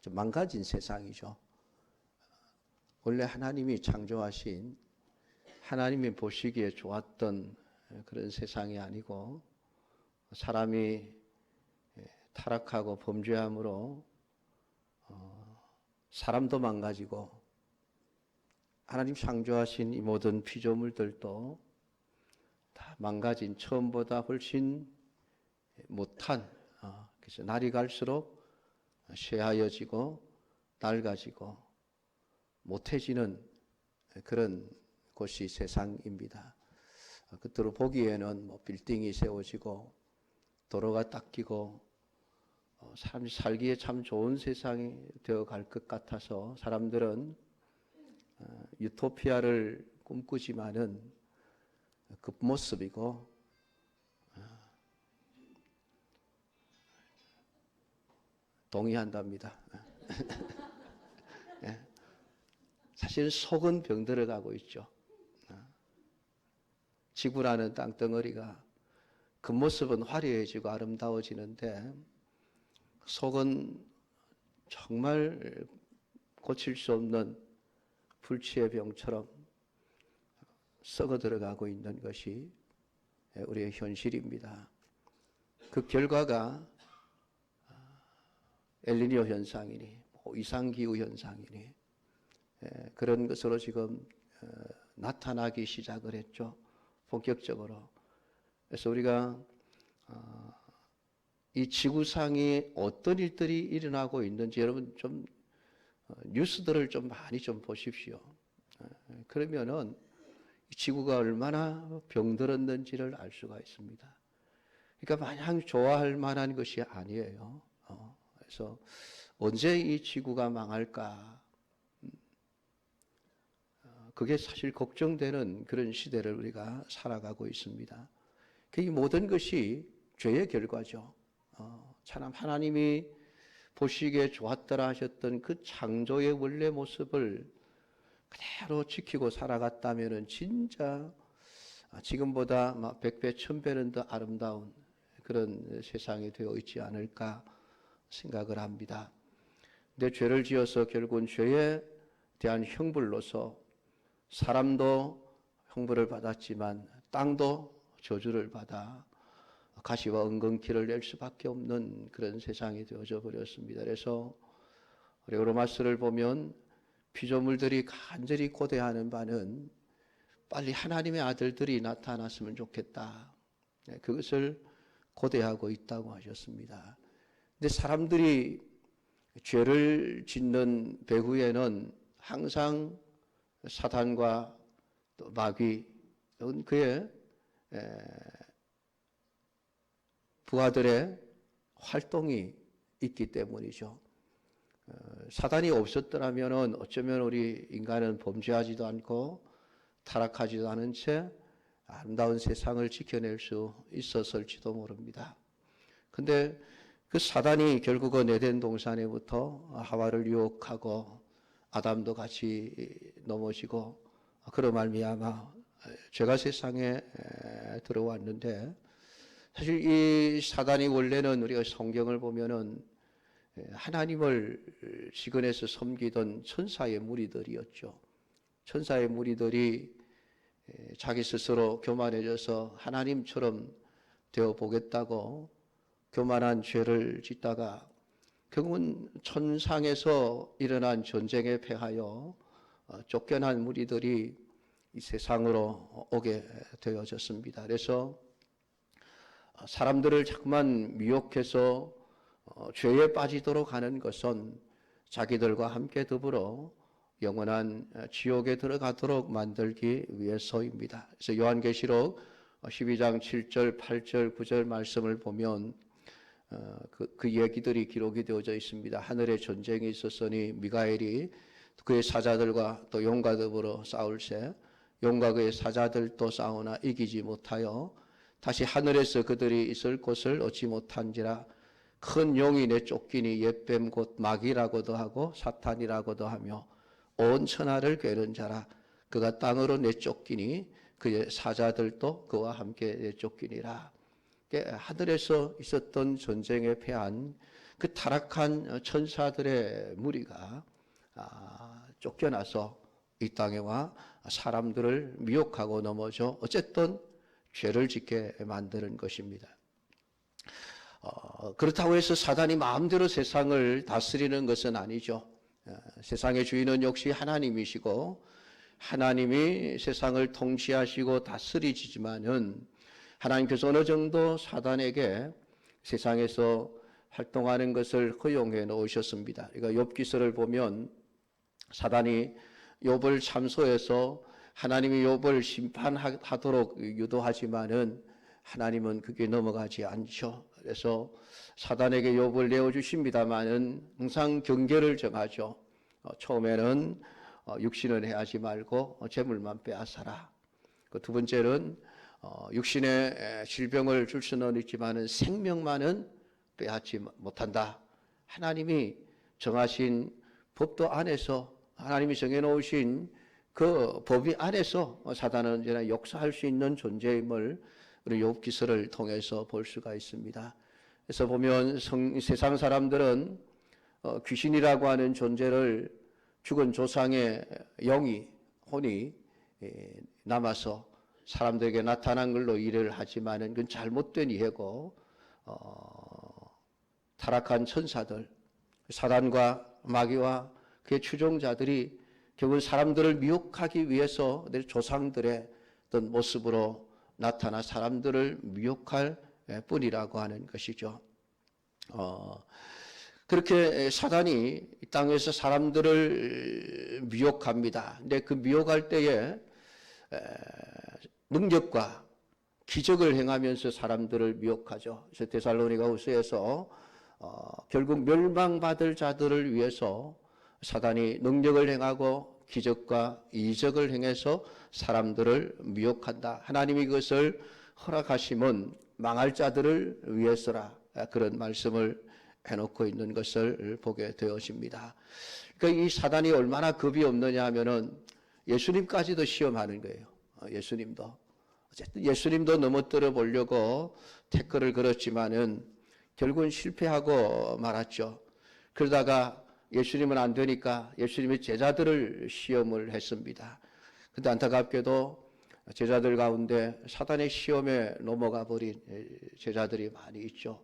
좀 망가진 세상이죠. 원래 하나님이 창조하신, 하나님이 보시기에 좋았던 그런 세상이 아니고, 사람이 타락하고 범죄함으로 사람도 망가지고 하나님 창조하신 이 모든 피조물들도 다 망가진, 처음보다 훨씬 못한, 그래서 날이 갈수록 쇠하여지고 낡아지고 못해지는 그런 곳이 세상입니다. 끝으로 보기에는 뭐 빌딩이 세워지고 도로가 닦이고 사람이 살기에 참 좋은 세상이 되어갈 것 같아서 사람들은 유토피아를 꿈꾸지만은 그 모습이고, 동의한답니다. 사실은 속은 병들어가고 있죠. 지구라는 땅덩어리가 겉모습은 화려해지고 아름다워지는데 속은 정말 고칠 수 없는 불치의 병처럼 썩어 들어가고 있는 것이 우리의 현실입니다. 그 결과가 엘니뇨 현상이니 이상기후 현상이니 그런 것으로 지금 나타나기 시작을 했죠. 본격적으로. 그래서 우리가 이 지구상에 어떤 일들이 일어나고 있는지 여러분 좀 뉴스들을 좀 많이 좀 보십시오. 그러면은 이 지구가 얼마나 병들었는지를 알 수가 있습니다. 그러니까 마냥 좋아할 만한 것이 아니에요. 그래서 언제 이 지구가 망할까? 그게 사실 걱정되는 그런 시대를 우리가 살아가고 있습니다. 이 모든 것이 죄의 결과죠. 참 하나님이 보시기에 좋았더라 하셨던 그 창조의 원래 모습을 그대로 지키고 살아갔다면 진짜 지금보다 100배, 1000배는 더 아름다운 그런 세상이 되어 있지 않을까 생각을 합니다. 근데 죄를 지어서 결국은 죄에 대한 형벌로서 사람도 형벌을 받았지만 땅도 저주를 받아 가시와 엉겅퀴를 낼 수밖에 없는 그런 세상이 되어져 버렸습니다. 그래서 우리 로마서를 보면 피조물들이 간절히 고대하는 바는 빨리 하나님의 아들들이 나타났으면 좋겠다. 그것을 고대하고 있다고 하셨습니다. 근데 사람들이 죄를 짓는 배후에는 항상 사탄과 또 마귀, 그의 부하들의 활동이 있기 때문이죠. 사단이 없었더라면 어쩌면 우리 인간은 범죄하지도 않고 타락하지도 않은 채 아름다운 세상을 지켜낼 수 있었을지도 모릅니다. 근데 그 사단이 결국은 에덴 동산에부터 하와를 유혹하고 아담도 같이 넘어지고 그로 말미암아 죄가 세상에 들어왔는데, 사실 이 사단이 원래는 우리가 성경을 보면은 하나님을 시건해서 섬기던 천사의 무리들이었죠. 천사의 무리들이 자기 스스로 교만해져서 하나님처럼 되어 보겠다고 교만한 죄를 짓다가 결국은 천상에서 일어난 전쟁에 패하여 쫓겨난 무리들이 이 세상으로 오게 되어졌습니다. 그래서 사람들을 자꾸만 미혹해서 죄에 빠지도록 하는 것은 자기들과 함께 더불어 영원한 지옥에 들어가도록 만들기 위해서입니다. 그래서 요한계시록 12장 7절, 8절, 9절 말씀을 보면 그 얘기들이 기록이 되어져 있습니다. 하늘에 전쟁이 있었으니 미가엘이 그의 사자들과 또 용과 더불어 싸울새 용과 그의 사자들도 싸우나 이기지 못하여 다시 하늘에서 그들이 있을 곳을 얻지 못한지라. 큰 용이 내쫓기니 옛뱀 곧 마귀라고도 하고 사탄이라고도 하며 온 천하를 꿰는 자라. 그가 땅으로 내쫓기니 그의 사자들도 그와 함께 내쫓기니라. 하늘에서 있었던 전쟁에 패한 그 타락한 천사들의 무리가 쫓겨나서 이 땅에 와 사람들을 미혹하고 넘어져 어쨌든 죄를 짓게 만드는 것입니다. 그렇다고 해서 사단이 마음대로 세상을 다스리는 것은 아니죠. 세상의 주인은 역시 하나님이시고 하나님이 세상을 통치하시고 다스리시지만은 하나님께서 어느 정도 사단에게 세상에서 활동하는 것을 허용해 놓으셨습니다. 그러니까 욥기서를 보면 사단이 욥을 참소해서 하나님이 욥을 심판하도록 유도하지만은 하나님은 그게 넘어가지 않죠. 그래서 사단에게 욥을 내어주십니다만은 항상 경계를 정하죠. 처음에는 육신은 해하지 말고 재물만 빼앗아라. 그 두 번째는 육신의 질병을 줄 수는 있지만은 생명만은 빼앗지 못한다. 하나님이 정하신 법도 안에서 하나님이 정해놓으신 그 법이 안에서 사단은 언제나 역사할 수 있는 존재임을 우리 욥기서를 통해서 볼 수가 있습니다. 그래서 보면 세상 사람들은 귀신이라고 하는 존재를 죽은 조상의 영이 혼이 남아서 사람들에게 나타난 걸로 일을 하지만은 그건 잘못된 이해고 타락한 천사들 사단과 마귀와 그의 추종자들이 결국 사람들을 미혹하기 위해서 내 조상들의 어떤 모습으로 나타나 사람들을 미혹할 뿐이라고 하는 것이죠. 그렇게 사단이 이 땅에서 사람들을 미혹합니다. 근데 그 미혹할 때에 능력과 기적을 행하면서 사람들을 미혹하죠. 그래서 데살로니가후서에서 결국 멸망받을 자들을 위해서 사단이 능력을 행하고 기적과 이적을 행해서 사람들을 미혹한다. 하나님이 그것을 허락하심은 망할 자들을 위해서라. 그런 말씀을 해놓고 있는 것을 보게 되어집니다. 그러니까 이 사단이 얼마나 겁이 없느냐 하면은 예수님까지도 시험하는 거예요. 예수님도. 어쨌든 예수님도 넘어뜨려 보려고 태클을 걸었지만은 결국은 실패하고 말았죠. 그러다가 예수님은 안 되니까 예수님의 제자들을 시험을 했습니다. 근데 안타깝게도 제자들 가운데 사단의 시험에 넘어가 버린 제자들이 많이 있죠.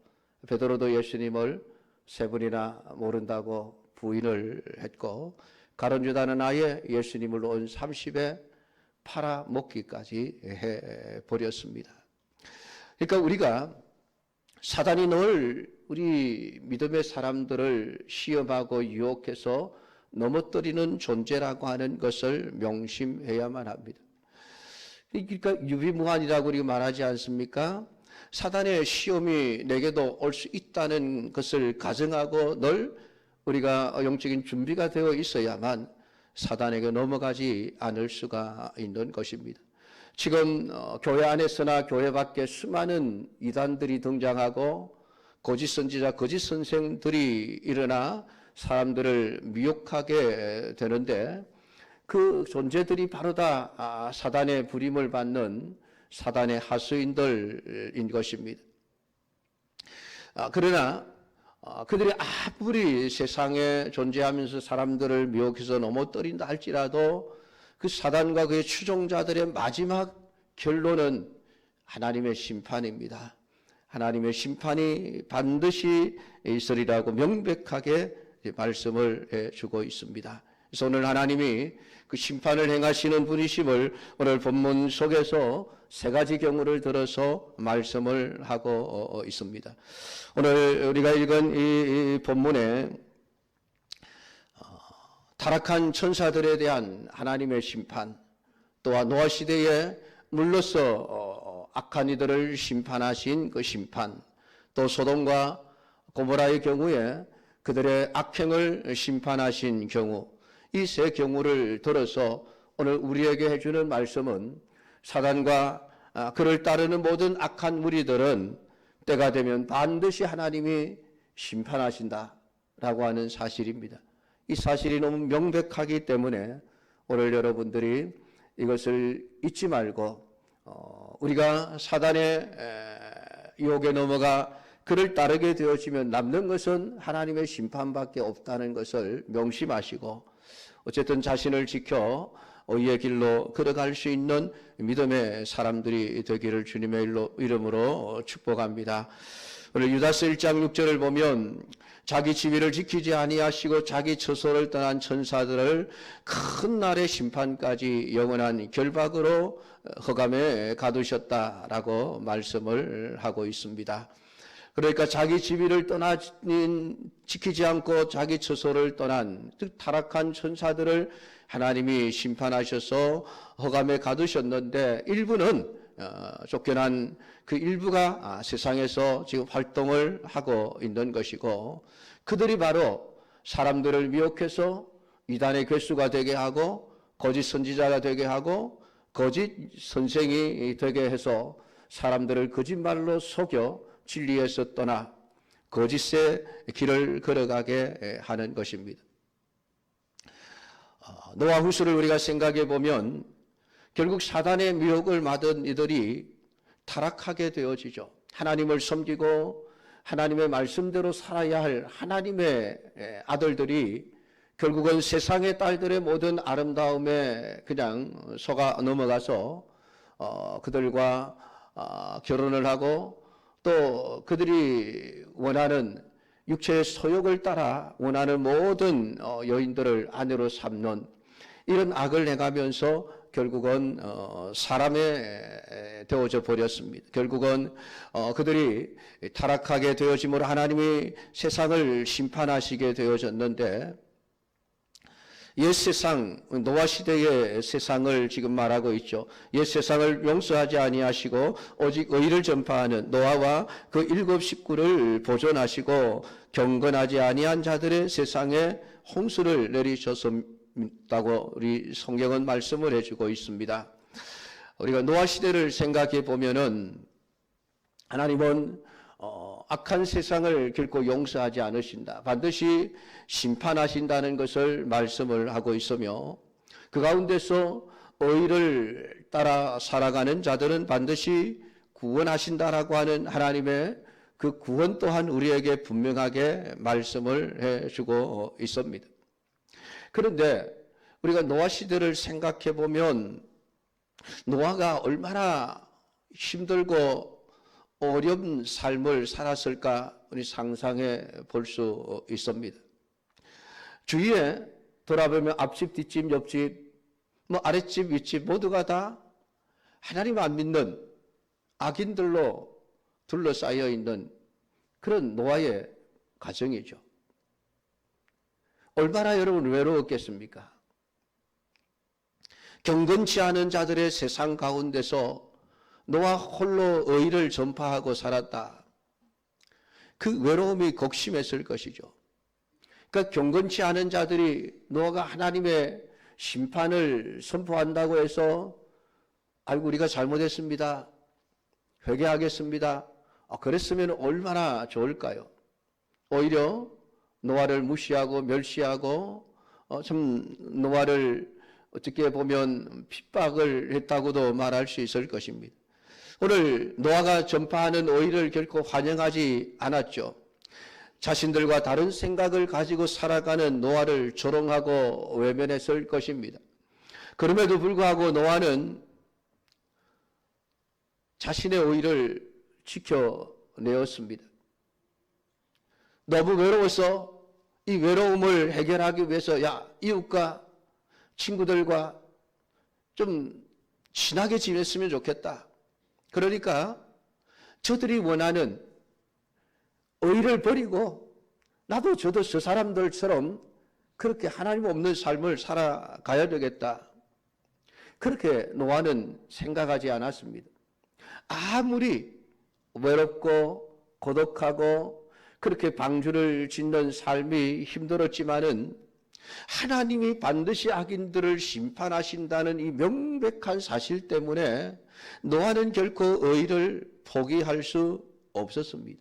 베드로도 예수님을 세 번이나 모른다고 부인을 했고 가룟 유다는 아예 예수님을 온 30에 팔아먹기까지 해버렸습니다. 그러니까 우리가 사단이 늘 우리 믿음의 사람들을 시험하고 유혹해서 넘어뜨리는 존재라고 하는 것을 명심해야만 합니다. 그러니까 유비무환이라고 우리가 말하지 않습니까? 사단의 시험이 내게도 올 수 있다는 것을 가정하고 늘 우리가 영적인 준비가 되어 있어야만 사단에게 넘어가지 않을 수가 있는 것입니다. 지금 교회 안에서나 교회 밖에 수많은 이단들이 등장하고 거짓 선지자, 거짓 선생들이 일어나 사람들을 미혹하게 되는데 그 존재들이 바로 다 사단의 부림을 받는 사단의 하수인들인 것입니다. 그러나 그들이 아무리 세상에 존재하면서 사람들을 미혹해서 넘어뜨린다 할지라도 그 사단과 그의 추종자들의 마지막 결론은 하나님의 심판입니다. 하나님의 심판이 반드시 있으리라고 명백하게 말씀을 해주고 있습니다. 그래서 오늘 하나님이 그 심판을 행하시는 분이심을 오늘 본문 속에서 세 가지 경우를 들어서 말씀을 하고 있습니다. 오늘 우리가 읽은 이 본문에 타락한 천사들에 대한 하나님의 심판, 또한 노아 시대에 물러서 악한 이들을 심판하신 그 심판, 또 소돔과 고모라의 경우에 그들의 악행을 심판하신 경우, 이 세 경우를 들어서 오늘 우리에게 해주는 말씀은 사단과 그를 따르는 모든 악한 무리들은 때가 되면 반드시 하나님이 심판하신다라고 하는 사실입니다. 이 사실이 너무 명백하기 때문에 오늘 여러분들이 이것을 잊지 말고 우리가 사단의 유혹에 넘어가 그를 따르게 되어지면 남는 것은 하나님의 심판밖에 없다는 것을 명심하시고 어쨌든 자신을 지켜 의의 길로 걸어갈 수 있는 믿음의 사람들이 되기를 주님의 이름으로 축복합니다. 오늘 유다서 1장 6절을 보면 자기 지위를 지키지 아니하시고 자기 처소를 떠난 천사들을 큰 날의 심판까지 영원한 결박으로 흑암에 가두셨다라고 말씀을 하고 있습니다. 그러니까 자기 지위를 지키지 않고 자기 처소를 떠난 즉 타락한 천사들을 하나님이 심판하셔서 흑암에 가두셨는데 일부는 쫓겨난 그 일부가 세상에서 지금 활동을 하고 있는 것이고 그들이 바로 사람들을 미혹해서 이단의 괴수가 되게 하고 거짓 선지자가 되게 하고 거짓 선생이 되게 해서 사람들을 거짓말로 속여 진리에서 떠나 거짓의 길을 걸어가게 하는 것입니다. 노아 후수를 우리가 생각해 보면 결국 사단의 미혹을 받은 이들이 타락하게 되어지죠. 하나님을 섬기고 하나님의 말씀대로 살아야 할 하나님의 아들들이 결국은 세상의 딸들의 모든 아름다움에 그냥 속아 넘어가서 그들과 결혼을 하고 또 그들이 원하는 육체의 소욕을 따라 원하는 모든 여인들을 아내로 삼는 이런 악을 행하면서 결국은 사람에 되어져 버렸습니다. 결국은 그들이 타락하게 되어짐으로 하나님이 세상을 심판하시게 되어졌는데 옛 세상 노아 시대의 세상을 지금 말하고 있죠. 옛 세상을 용서하지 아니하시고 오직 의를 전파하는 노아와 그 7 식구를 보존하시고 경건하지 아니한 자들의 세상에 홍수를 내리셨다고 우리 성경은 말씀을 해주고 있습니다. 우리가 노아 시대를 생각해 보면은 하나님은 악한 세상을 결코 용서하지 않으신다. 반드시 심판하신다는 것을 말씀을 하고 있으며 그 가운데서 의를 따라 살아가는 자들은 반드시 구원하신다라고 하는 하나님의 그 구원 또한 우리에게 분명하게 말씀을 해주고 있습니다. 그런데 우리가 노아 시대를 생각해 보면 노아가 얼마나 힘들고 어려운 삶을 살았을까 우리 상상해 볼 수 있습니다. 주위에 돌아보면 앞집, 뒷집, 옆집, 아랫집, 윗집 모두가 다 하나님 안 믿는 악인들로 둘러싸여 있는 그런 노아의 가정이죠. 얼마나 여러분 외로웠겠습니까? 경건치 않은 자들의 세상 가운데서 노아 홀로 의를 전파하고 살았다. 그 외로움이 극심했을 것이죠. 그러니까 경건치 않은 자들이 노아가 하나님의 심판을 선포한다고 해서 아이고 우리가 잘못했습니다. 회개하겠습니다. 그랬으면 얼마나 좋을까요? 오히려 노아를 무시하고 멸시하고 참 노아를 어떻게 보면 핍박을 했다고도 말할 수 있을 것입니다. 오늘 노아가 전파하는 의를 결코 환영하지 않았죠. 자신들과 다른 생각을 가지고 살아가는 노아를 조롱하고 외면했을 것입니다. 그럼에도 불구하고 노아는 자신의 의를 지켜내었습니다. 너무 외로워서 이 외로움을 해결하기 위해서 이웃과 친구들과 좀 친하게 지냈으면 좋겠다. 그러니까 저들이 원하는 의를 버리고 나도 저도 저 사람들처럼 그렇게 하나님 없는 삶을 살아가야 되겠다. 그렇게 노아는 생각하지 않았습니다. 아무리 외롭고 고독하고 그렇게 방주를 짓는 삶이 힘들었지만은 하나님이 반드시 악인들을 심판하신다는 이 명백한 사실 때문에 노아는 결코 의를 포기할 수 없었습니다.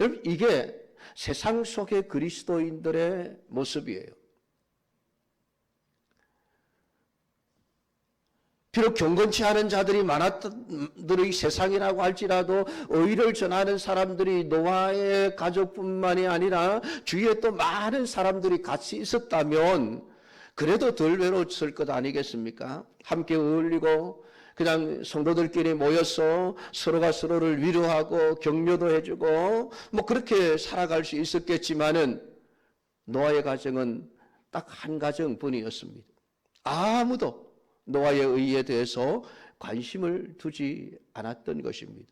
여러분 이게 세상 속의 그리스도인들의 모습이에요. 비록 경건치 않은 자들이 많았던 들의 세상이라고 할지라도 의를 전하는 사람들이 노아의 가족뿐만이 아니라 주위에 또 많은 사람들이 같이 있었다면 그래도 덜 외로웠을 것 아니겠습니까? 함께 어울리고 그냥 성도들끼리 모여서 서로가 서로를 위로하고 격려도 해주고 뭐 그렇게 살아갈 수 있었겠지만은 노아의 가정은 딱 한 가정뿐이었습니다. 아무도 노아의 의에 대해서 관심을 두지 않았던 것입니다.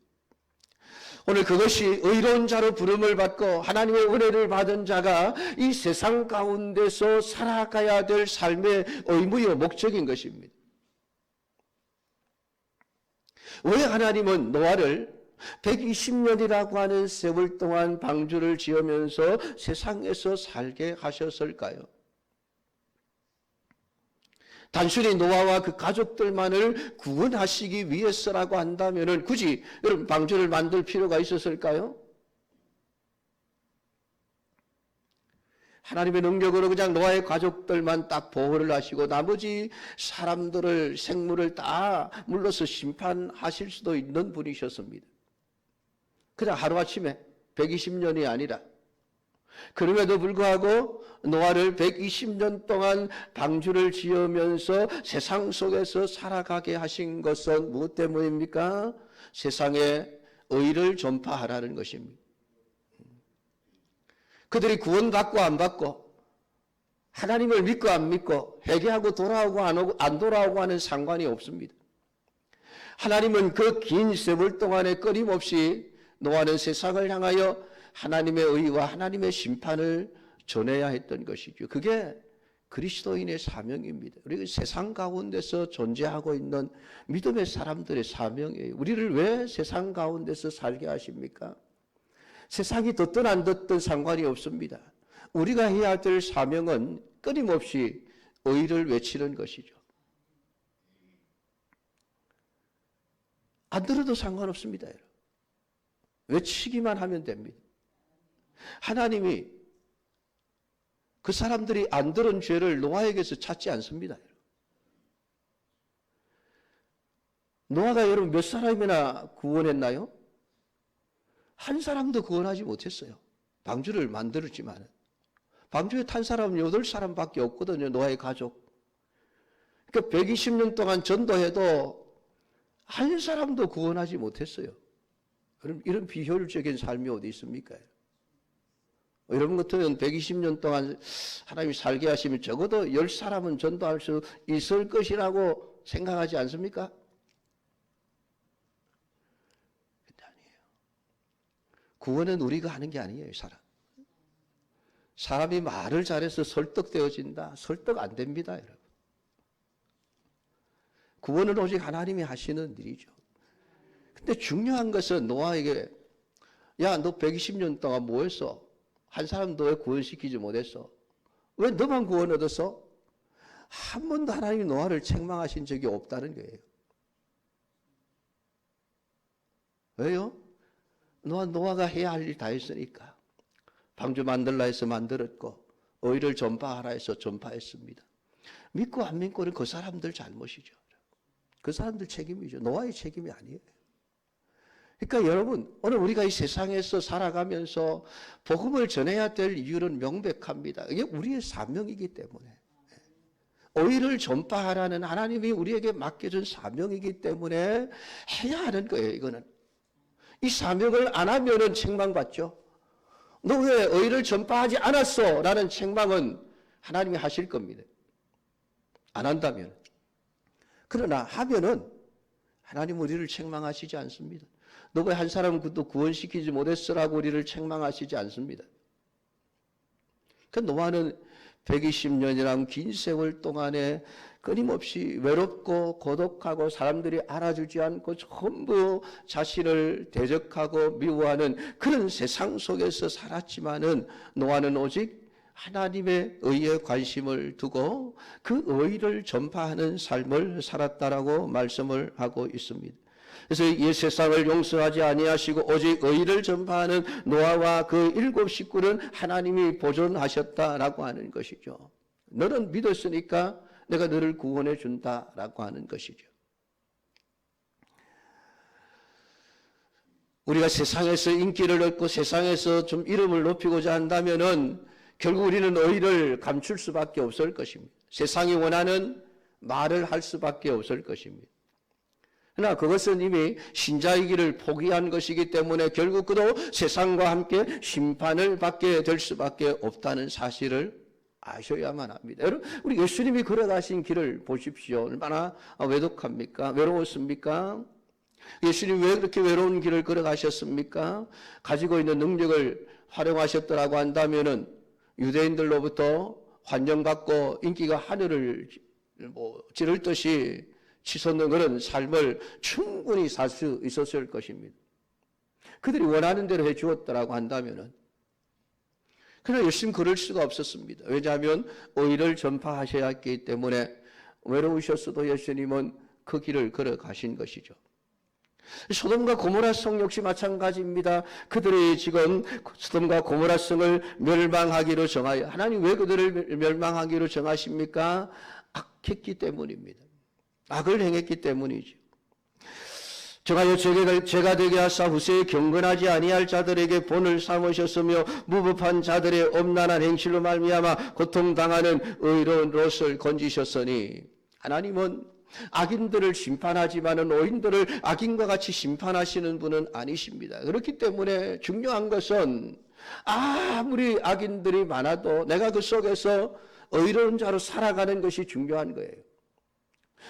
오늘 그것이 의로운 자로 부름을 받고 하나님의 은혜를 받은 자가 이 세상 가운데서 살아가야 될 삶의 의무요 목적인 것입니다. 왜 하나님은 노아를 120년이라고 하는 세월 동안 방주를 지으면서 세상에서 살게 하셨을까요? 단순히 노아와 그 가족들만을 구원하시기 위해서라고 한다면 굳이 여러분 방주를 만들 필요가 있었을까요? 하나님의 능력으로 그냥 노아의 가족들만 딱 보호를 하시고 나머지 사람들을 생물을 다 물러서 심판하실 수도 있는 분이셨습니다. 그냥 하루아침에 120년이 아니라 그럼에도 불구하고 노아를 120년 동안 방주를 지으면서 세상 속에서 살아가게 하신 것은 무엇 때문입니까? 세상에 의를 전파하라는 것입니다. 그들이 구원받고 안 받고 하나님을 믿고 안 믿고 회개하고 돌아오고 안 돌아오고 하는 상관이 없습니다. 하나님은 그 긴 세월 동안에 끊임없이 노아는 세상을 향하여 하나님의 의와 하나님의 심판을 전해야 했던 것이죠. 그게 그리스도인의 사명입니다. 우리 세상 가운데서 존재하고 있는 믿음의 사람들의 사명이에요. 우리를 왜 세상 가운데서 살게 하십니까? 세상이 듣든 안 듣든 상관이 없습니다. 우리가 해야 될 사명은 끊임없이 의를 외치는 것이죠. 안 들어도 상관없습니다. 외치기만 하면 됩니다. 하나님이 그 사람들이 안 들은 죄를 노아에게서 찾지 않습니다. 노아가 여러분 몇 사람이나 구원했나요? 한 사람도 구원하지 못했어요. 방주를 만들었지만 방주에 탄 사람은 8사람밖에 없거든요. 노아의 가족. 그러니까 120년 동안 전도해도 한 사람도 구원하지 못했어요. 그럼 이런 비효율적인 삶이 어디 있습니까? 여러분 같으면 120년 동안 하나님이 살게 하시면 적어도 10사람은 전도할 수 있을 것이라고 생각하지 않습니까? 근데 아니에요. 구원은 우리가 하는 게 아니에요, 사람. 사람이 말을 잘해서 설득되어진다. 설득 안 됩니다, 여러분. 구원은 오직 하나님이 하시는 일이죠. 근데 중요한 것은 노아에게 야, 너 120년 동안 뭐 했어? 한 사람도 왜 구원시키지 못했어? 왜 너만 구원 얻었어? 한 번도 하나님이 노아를 책망하신 적이 없다는 거예요. 왜요? 노아가 해야 할 일 다 했으니까. 방주 만들라 해서 만들었고 의를 전파하라 해서 전파했습니다. 믿고 안 믿고는 그 사람들 잘못이죠. 그 사람들 책임이죠. 노아의 책임이 아니에요. 그러니까 여러분, 오늘 우리가 이 세상에서 살아가면서 복음을 전해야 될 이유는 명백합니다. 이게 우리의 사명이기 때문에. 의를 전파하라는 하나님이 우리에게 맡겨준 사명이기 때문에 해야 하는 거예요, 이거는. 이 사명을 안 하면은 책망받죠. 너 왜 의를 전파하지 않았어? 라는 책망은 하나님이 하실 겁니다. 안 한다면. 그러나 하면은 하나님 우리를 책망하시지 않습니다. 너 왜 한 사람은 또 구원시키지 못했어라고 우리를 책망하시지 않습니다. 그 노아는 120년이란 긴 세월 동안에 끊임없이 외롭고 고독하고 사람들이 알아주지 않고 전부 자신을 대적하고 미워하는 그런 세상 속에서 살았지만은 노아는 오직 하나님의 의에 관심을 두고 그 의를 전파하는 삶을 살았다라고 말씀을 하고 있습니다. 그래서 이 세상을 용서하지 아니하시고 오직 의를 전파하는 노아와 그 7 식구는 하나님이 보존하셨다라고 하는 것이죠. 너는 믿었으니까 내가 너를 구원해 준다라고 하는 것이죠. 우리가 세상에서 인기를 얻고 세상에서 좀 이름을 높이고자 한다면은 결국 우리는 의의를 감출 수밖에 없을 것입니다. 세상이 원하는 말을 할 수밖에 없을 것입니다. 그러나 그것은 이미 신자이기를 포기한 것이기 때문에 결국 그도 세상과 함께 심판을 받게 될 수밖에 없다는 사실을 아셔야만 합니다. 여러분, 우리 예수님이 걸어가신 길을 보십시오. 얼마나 외독합니까? 외로웠습니까? 예수님 왜 그렇게 외로운 길을 걸어가셨습니까? 가지고 있는 능력을 활용하셨더라고 한다면은 유대인들로부터 환영받고 인기가 하늘을 찌를 듯이 치솟는 그런 삶을 충분히 살 수 있었을 것입니다. 그들이 원하는 대로 해 주었더라고 한다면은. 그러나 예수님 그럴 수가 없었습니다. 왜냐하면 의를 전파하셔야 했기 때문에 외로우셨어도 예수님은 그 길을 걸어가신 것이죠. 소돔과 고모라 성 역시 마찬가지입니다. 그들이 지금 소돔과 고모라 성을 멸망하기로 정하여, 하나님 왜 그들을 멸망하기로 정하십니까? 악했기 때문입니다. 악을 행했기 때문이죠. 정하여 죄가 되게 하사 후세에 경건하지 아니할 자들에게 본을 삼으셨으며 무법한 자들의 엄난한 행실로 말미암아 고통당하는 의로운 롯을 건지셨으니, 하나님은 악인들을 심판하지만은 의인들을 악인과 같이 심판하시는 분은 아니십니다. 그렇기 때문에 중요한 것은 아무리 악인들이 많아도 내가 그 속에서 의로운 자로 살아가는 것이 중요한 거예요.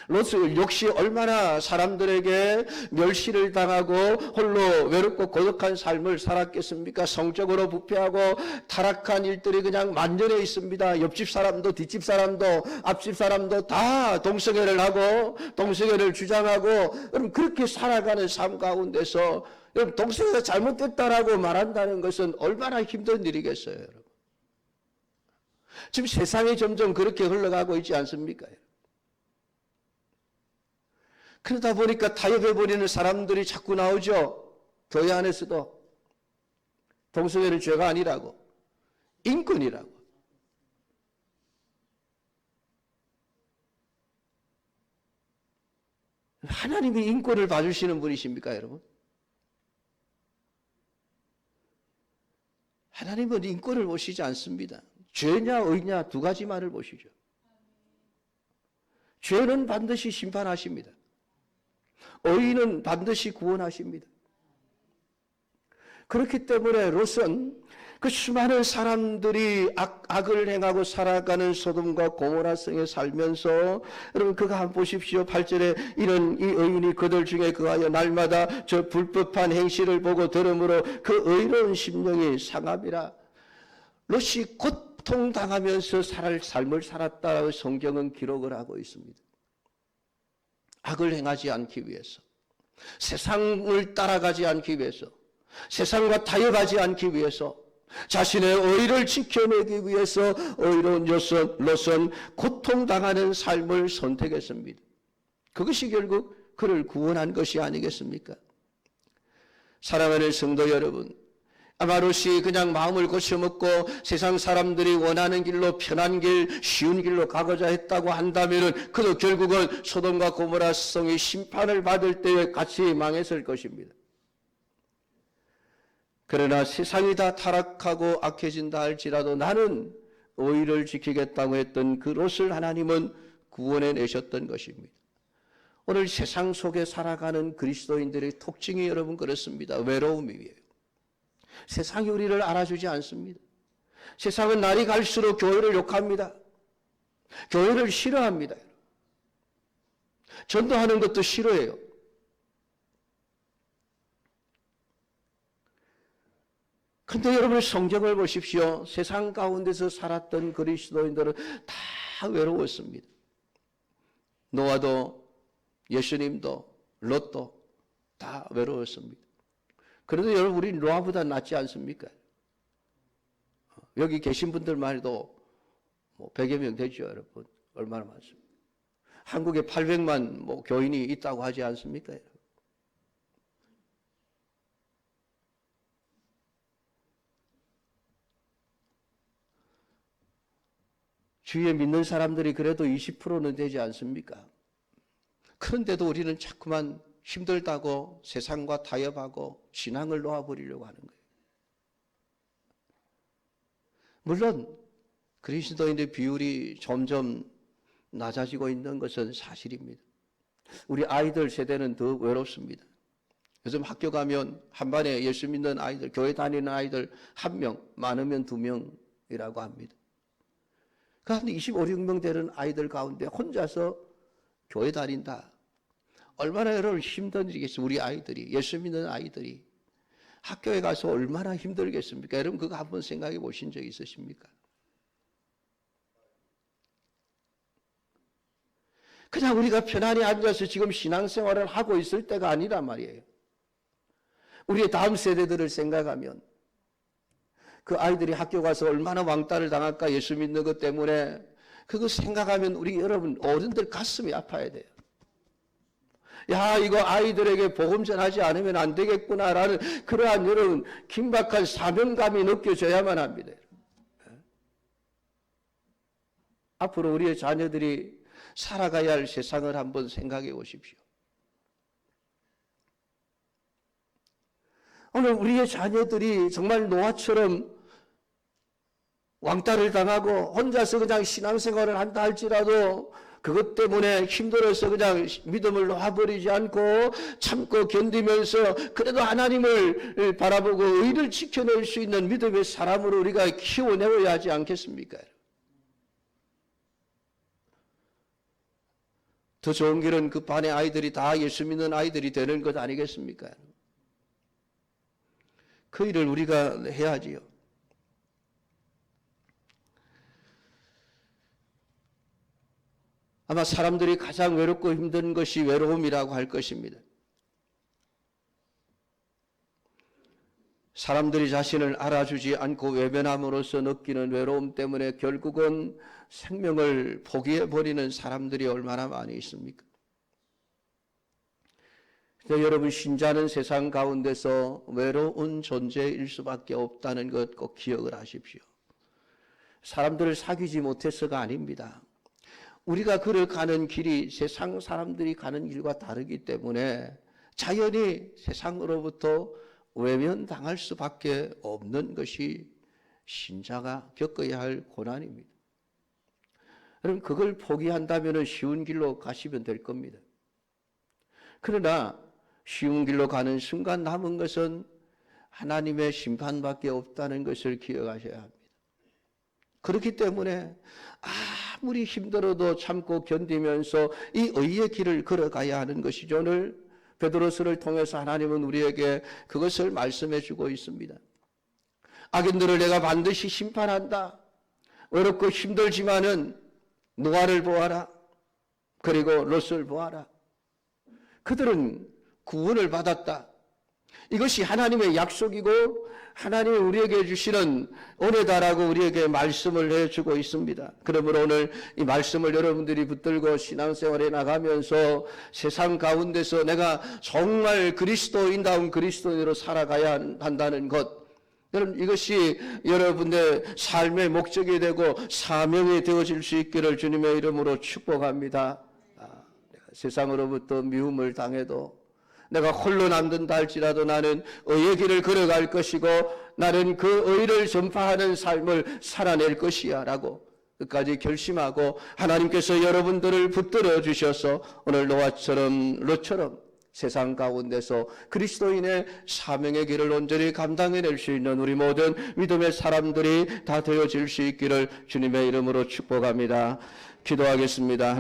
롯 역시 얼마나 사람들에게 멸시를 당하고 홀로 외롭고 고독한 삶을 살았겠습니까? 성적으로 부패하고 타락한 일들이 그냥 만연해 있습니다. 옆집 사람도 뒷집 사람도 앞집 사람도 다 동성애를 하고 동성애를 주장하고, 여러분 그렇게 살아가는 삶 가운데서 여러분 동성애가 잘못됐다라고 말한다는 것은 얼마나 힘든 일이겠어요, 여러분. 지금 세상이 점점 그렇게 흘러가고 있지 않습니까? 그러다 보니까 타협해버리는 사람들이 자꾸 나오죠. 교회 안에서도 동성애는 죄가 아니라고, 인권이라고. 하나님이 인권을 봐주시는 분이십니까, 여러분? 하나님은 인권을 보시지 않습니다. 죄냐 의냐 두 가지만을 보시죠. 죄는 반드시 심판하십니다. 의인은 반드시 구원하십니다. 그렇기 때문에 롯은 그 수많은 사람들이 악을 행하고 살아가는 소돔과 고모라 성에 살면서, 여러분 그거 한번 보십시오. 8절에 이런 이 의인이 그들 중에 거하여 날마다 저 불법한 행실을 보고 들음으로 그 의로운 심령이 상함이라. 롯이 고통당하면서 삶을 살았다고 성경은 기록을 하고 있습니다. 악을 행하지 않기 위해서, 세상을 따라가지 않기 위해서, 세상과 타협하지 않기 위해서, 자신의 의를 지켜내기 위해서 의로운 롯은 고통당하는 삶을 선택했습니다. 그것이 결국 그를 구원한 것이 아니겠습니까? 사랑하는 성도 여러분, 아마 롯이 그냥 마음을 고쳐먹고 세상 사람들이 원하는 길로, 편한 길, 쉬운 길로 가고자 했다고 한다면 그도 결국은 소돔과 고모라 성이 심판을 받을 때에 같이 망했을 것입니다. 그러나 세상이 다 타락하고 악해진다 할지라도 나는 의를 지키겠다고 했던 그 롯을 하나님은 구원해내셨던 것입니다. 오늘 세상 속에 살아가는 그리스도인들의 특징이 여러분 그렇습니다. 외로움이에요. 세상이 우리를 알아주지 않습니다. 세상은 날이 갈수록 교회를 욕합니다. 교회를 싫어합니다. 전도하는 것도 싫어해요. 그런데 여러분 성경을 보십시오. 세상 가운데서 살았던 그리스도인들은 다 외로웠습니다. 노아도 예수님도 롯도 다 외로웠습니다. 그래도 여러분 우리 노아보다 낫지 않습니까? 여기 계신 분들만 해도 100여 명 되죠, 여러분. 얼마나 많습니까? 한국에 800만 교인이 있다고 하지 않습니까? 여러분? 주위에 믿는 사람들이 그래도 20%는 되지 않습니까? 그런데도 우리는 자꾸만 힘들다고 세상과 타협하고 신앙을 놓아버리려고 하는 거예요. 물론 그리스도인의 비율이 점점 낮아지고 있는 것은 사실입니다. 우리 아이들 세대는 더 외롭습니다. 요즘 학교 가면 한 반에 예수 믿는 아이들, 교회 다니는 아이들 1명, 많으면 2명이라고 합니다. 그 한 25, 6명 되는 아이들 가운데 혼자서 교회 다닌다. 얼마나 여러분 힘들겠습니까? 우리 아이들이, 예수 믿는 아이들이 학교에 가서 얼마나 힘들겠습니까? 여러분 그거 한번 생각해 보신 적 있으십니까? 그냥 우리가 편안히 앉아서 지금 신앙생활을 하고 있을 때가 아니란 말이에요. 우리의 다음 세대들을 생각하면 그 아이들이 학교 가서 얼마나 왕따를 당할까 예수 믿는 것 때문에 그거 생각하면 우리 여러분 어른들 가슴이 아파야 돼요. 야, 이거 아이들에게 복음 전하지 않으면 안 되겠구나라는 그러한 여러분 긴박한 사명감이 느껴져야만 합니다. 앞으로 우리의 자녀들이 살아가야 할 세상을 한번 생각해 보십시오. 오늘 우리의 자녀들이 정말 노아처럼 왕따를 당하고 혼자서 그냥 신앙생활을 한다 할지라도 그것 때문에 힘들어서 그냥 믿음을 놓아버리지 않고 참고 견디면서 그래도 하나님을 바라보고 의를 지켜낼 수 있는 믿음의 사람으로 우리가 키워내어야 하지 않겠습니까? 더 좋은 길은 그 반의 아이들이 다 예수 믿는 아이들이 되는 것 아니겠습니까? 그 일을 우리가 해야지요. 아마 사람들이 가장 외롭고 힘든 것이 외로움이라고 할 것입니다. 사람들이 자신을 알아주지 않고 외면함으로써 느끼는 외로움 때문에 결국은 생명을 포기해버리는 사람들이 얼마나 많이 있습니까? 근데 여러분, 신자는 세상 가운데서 외로운 존재일 수밖에 없다는 것 꼭 기억을 하십시오. 사람들을 사귀지 못해서가 아닙니다. 우리가 걸어가는 길이 세상 사람들이 가는 길과 다르기 때문에 자연히 세상으로부터 외면당할 수밖에 없는 것이 신자가 겪어야 할 고난입니다. 여러분, 그걸 포기한다면 쉬운 길로 가시면 될 겁니다. 그러나 쉬운 길로 가는 순간 남은 것은 하나님의 심판밖에 없다는 것을 기억하셔야 합니다. 그렇기 때문에 아무리 힘들어도 참고 견디면서 이 의의 길을 걸어가야 하는 것이죠. 오늘 베드로서를 통해서 하나님은 우리에게 그것을 말씀해 주고 있습니다. 악인들을 내가 반드시 심판한다. 외롭고 힘들지만은 노아를 보아라. 그리고 롯을 보아라. 그들은 구원을 받았다. 이것이 하나님의 약속이고 하나님이 우리에게 주시는 은혜다라고 우리에게 말씀을 해주고 있습니다. 그러므로 오늘 이 말씀을 여러분들이 붙들고 신앙생활에 나가면서 세상 가운데서 내가 정말 그리스도인다운 그리스도인으로 살아가야 한다는 것, 여러분, 이것이 여러분의 삶의 목적이 되고 사명이 되어질 수 있기를 주님의 이름으로 축복합니다. 내가 세상으로부터 미움을 당해도 내가 홀로 남든다 할지라도 나는 의의 길을 걸어갈 것이고 나는 그 의를 전파하는 삶을 살아낼 것이야 라고 끝까지 결심하고 하나님께서 여러분들을 붙들어 주셔서 오늘 노아처럼 롯처럼 세상 가운데서 그리스도인의 사명의 길을 온전히 감당해낼 수 있는 우리 모든 믿음의 사람들이 다 되어질 수 있기를 주님의 이름으로 축복합니다. 기도하겠습니다.